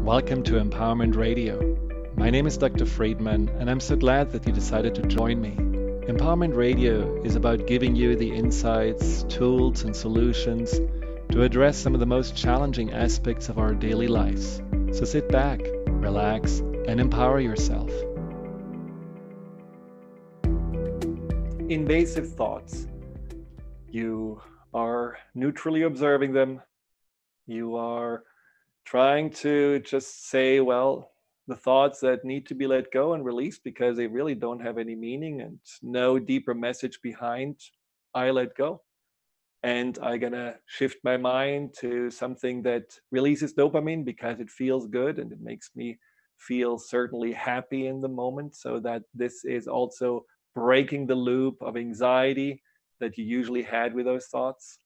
Welcome to Empowerment Radio. My name is Dr. Friedemann, and I'm so glad that you decided to join me. Empowerment Radio is about giving you the insights, tools, and solutions to address some of the most challenging aspects of our daily lives. So sit back, relax, and empower yourself. Invasive thoughts. You are neutrally observing them. You are trying to just say, well, the thoughts that need to be let go and released because they really don't have any meaning and no deeper message behind, I let go. And I'm gonna shift my mind to something that releases dopamine because it feels good and it makes me feel certainly happy in the moment, so that this is also breaking the loop of anxiety that you usually had with those thoughts.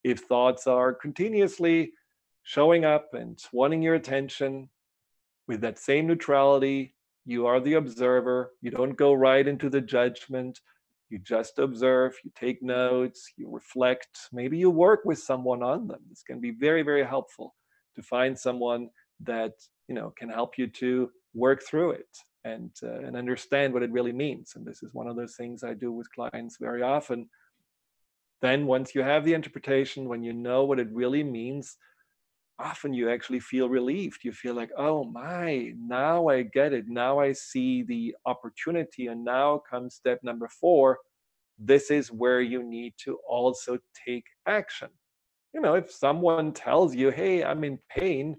If thoughts are continuously showing up and wanting your attention, with that same neutrality, you are the observer. You don't go right into the judgment. You just observe, you take notes, you reflect. Maybe you work with someone on them. This can be very, very helpful to find someone that can help you to work through it and understand what it really means. And this is one of those things I do with clients very often. Then once you have the interpretation, when you know what it really means, often you actually feel relieved. You feel like, oh my, now I get it. Now I see the opportunity. And now comes step number 4. This is where you need to also take action. If someone tells you, hey, I'm in pain,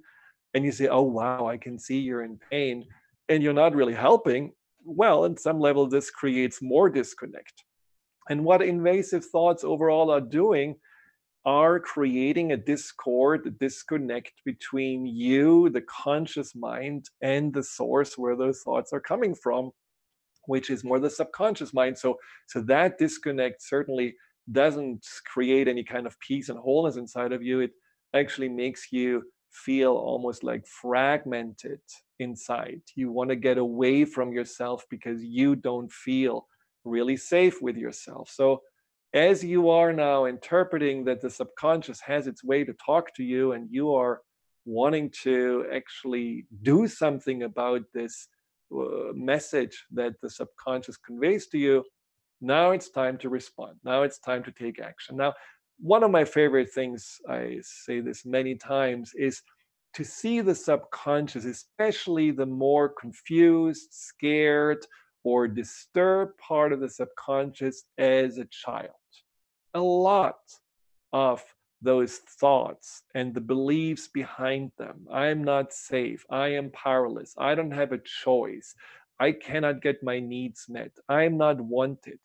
and you say, oh wow, I can see you're in pain, and you're not really helping, well, at some level, this creates more disconnect. And what invasive thoughts overall are doing are creating a discord, a disconnect between you, the conscious mind, and the source where those thoughts are coming from, which is more the subconscious mind. So that disconnect certainly doesn't create any kind of peace and wholeness inside of you. It actually makes you feel almost like fragmented inside. You want to get away from yourself because you don't feel really safe with yourself. So as you are now interpreting that the subconscious has its way to talk to you, and you are wanting to actually do something about this message that the subconscious conveys to you, now it's time to respond. Now it's time to take action. Now, one of my favorite things, I say this many times, is to see the subconscious, especially the more confused, scared, or disturbed part of the subconscious, as a child. A lot of those thoughts and the beliefs behind them, I am not safe, I am powerless, I don't have a choice, I cannot get my needs met, I am not wanted,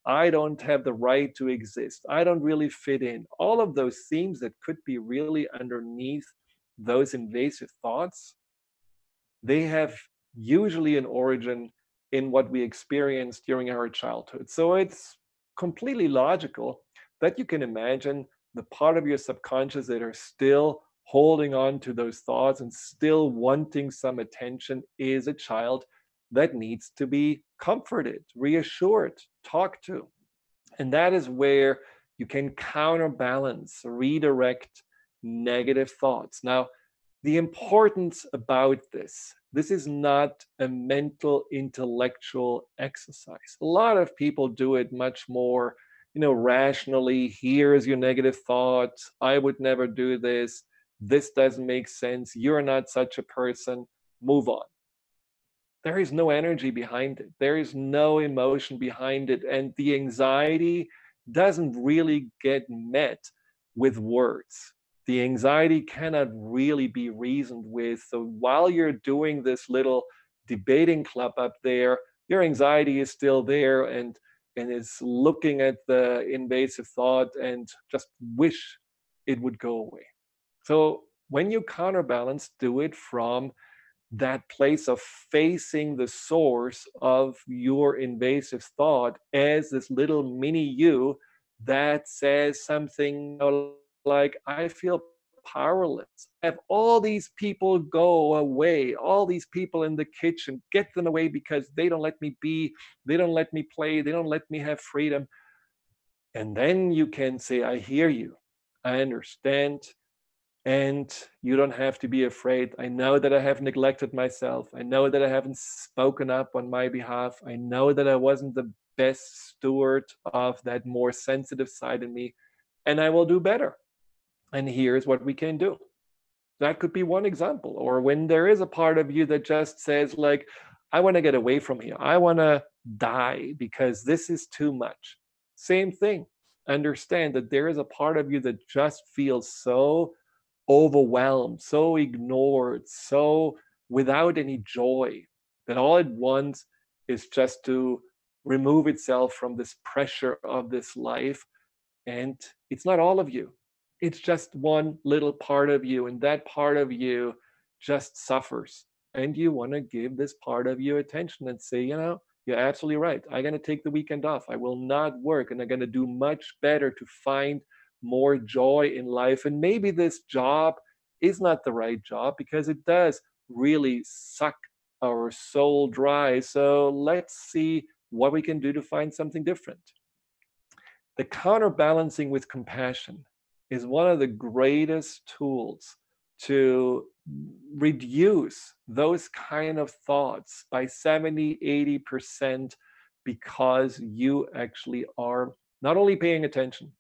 I don't have the right to exist, I don't really fit in. All of those themes that could be really underneath those invasive thoughts, they have usually an origin in what we experienced during our childhood. So it's completely logical that you can imagine the part of your subconscious that are still holding on to those thoughts and still wanting some attention is a child that needs to be comforted, reassured, talked to. And that is where you can counterbalance, redirect negative thoughts. Now, the importance about this is not a mental, intellectual exercise. A lot of people do it much more, rationally. Here is your negative thought. I would never do this. This doesn't make sense. You're not such a person. Move on. There is no energy behind it. There is no emotion behind it. And the anxiety doesn't really get met with words. The anxiety cannot really be reasoned with. So while you're doing this little debating club up there, your anxiety is still there and is looking at the invasive thought and just wish it would go away. So when you counterbalance, do it from that place of facing the source of your invasive thought as this little mini you that says something like, I feel powerless. Have all these people go away, all these people in the kitchen, get them away because they don't let me be, they don't let me play, they don't let me have freedom. And then you can say, I hear you, I understand. And you don't have to be afraid. I know that I have neglected myself. I know that I haven't spoken up on my behalf. I know that I wasn't the best steward of that more sensitive side in me, and I will do better. And here's what we can do. That could be one example. Or when there is a part of you that just says, like, I want to get away from here. I want to die because this is too much. Same thing. Understand that there is a part of you that just feels so overwhelmed, so ignored, so without any joy, that all it wants is just to remove itself from this pressure of this life. And it's not all of you, it's just one little part of you. And that part of you just suffers. And you want to give this part of you attention and say, you're absolutely right. I'm going to take the weekend off. I will not work. And I'm going to do much better to find more joy in life. And maybe this job is not the right job because it does really suck our soul dry. So let's see what we can do to find something different. The counterbalancing with compassion is one of the greatest tools to reduce those kind of thoughts by 70, 80% because you actually are not only paying attention,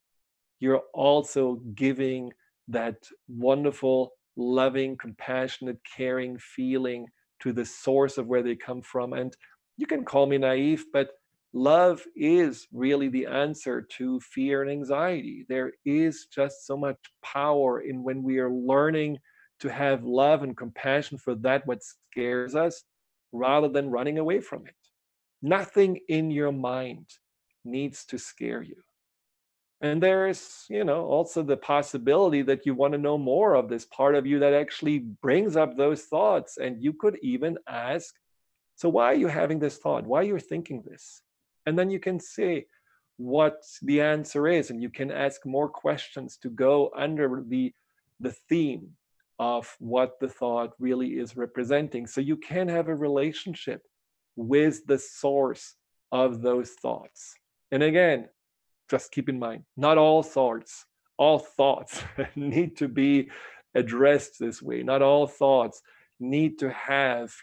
you're also giving that wonderful, loving, compassionate, caring feeling to the source of where they come from. And you can call me naive, but love is really the answer to fear and anxiety. There is just so much power in when we are learning to have love and compassion for that what scares us rather than running away from it. Nothing in your mind needs to scare you. And there's, also the possibility that you want to know more of this part of you that actually brings up those thoughts. And you could even ask, so why are you having this thought? Why are you thinking this? And then you can say what the answer is, and you can ask more questions to go under the theme of what the thought really is representing. So you can have a relationship with the source of those thoughts. And again, just keep in mind, not all thoughts need to be addressed this way. Not all thoughts need to have,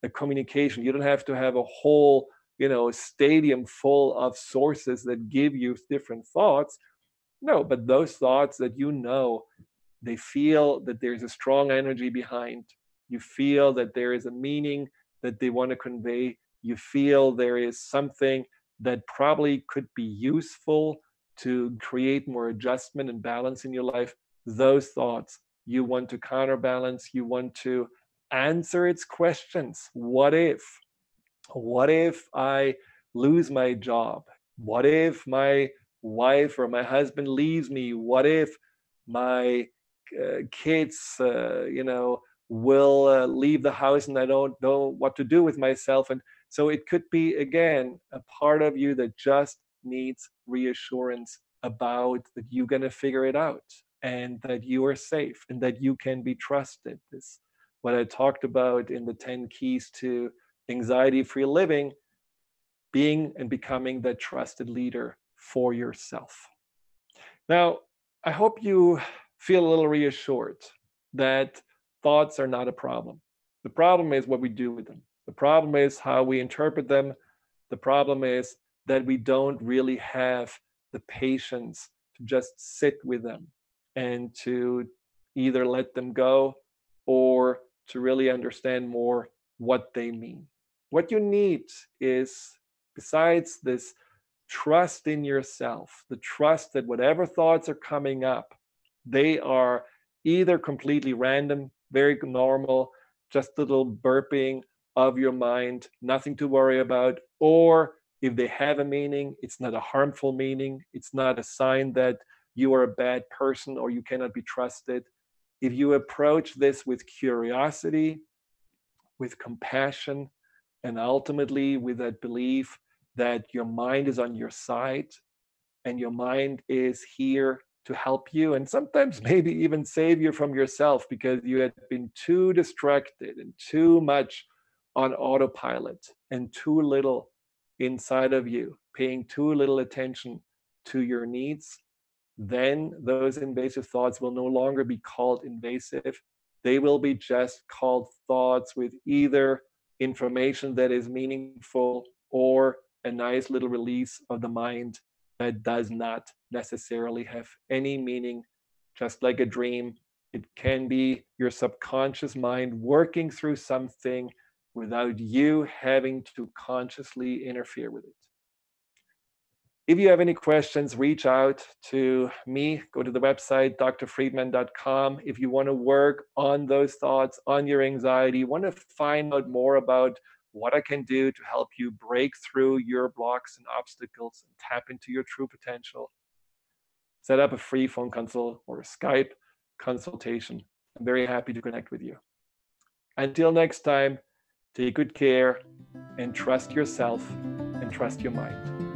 a communication. You don't have to have a whole, stadium full of sources that give you different thoughts. No, but those thoughts that they feel that there's a strong energy behind. You feel that there is a meaning that they want to convey. You feel there is something that probably could be useful to create more adjustment and balance in your life. Those thoughts you want to counterbalance. You want to answer its questions. What if? What if I lose my job? What if my wife or my husband leaves me? What if my kids, will leave the house and I don't know what to do with myself? And so it could be, again, a part of you that just needs reassurance about that you're going to figure it out and that you are safe and that you can be trusted. This, what I talked about in the 10 keys to anxiety free living, being and becoming that trusted leader for yourself. Now, I hope you feel a little reassured that thoughts are not a problem. The problem is what we do with them. The problem is how we interpret them. The problem is that we don't really have the patience to just sit with them and to either let them go or to really understand more what they mean. What you need is, besides this trust in yourself, the trust that whatever thoughts are coming up, they are either completely random, very normal, just a little burping of your mind, nothing to worry about, or if they have a meaning, it's not a harmful meaning, it's not a sign that you are a bad person or you cannot be trusted. If you approach this with curiosity, with compassion, and ultimately with that belief that your mind is on your side and your mind is here to help you and sometimes maybe even save you from yourself because you had been too distracted and too much on autopilot and too little inside of you, paying too little attention to your needs, then those invasive thoughts will no longer be called invasive. They will be just called thoughts with either information that is meaningful or a nice little release of the mind that does not necessarily have any meaning, just like a dream. It can be your subconscious mind working through something without you having to consciously interfere with it. If you have any questions, reach out to me. Go to the website, drfriedemann.com. If you want to work on those thoughts, on your anxiety, want to find out more about what I can do to help you break through your blocks and obstacles and tap into your true potential, set up a free phone consult or a Skype consultation. I'm very happy to connect with you. Until next time, take good care and trust yourself and trust your mind.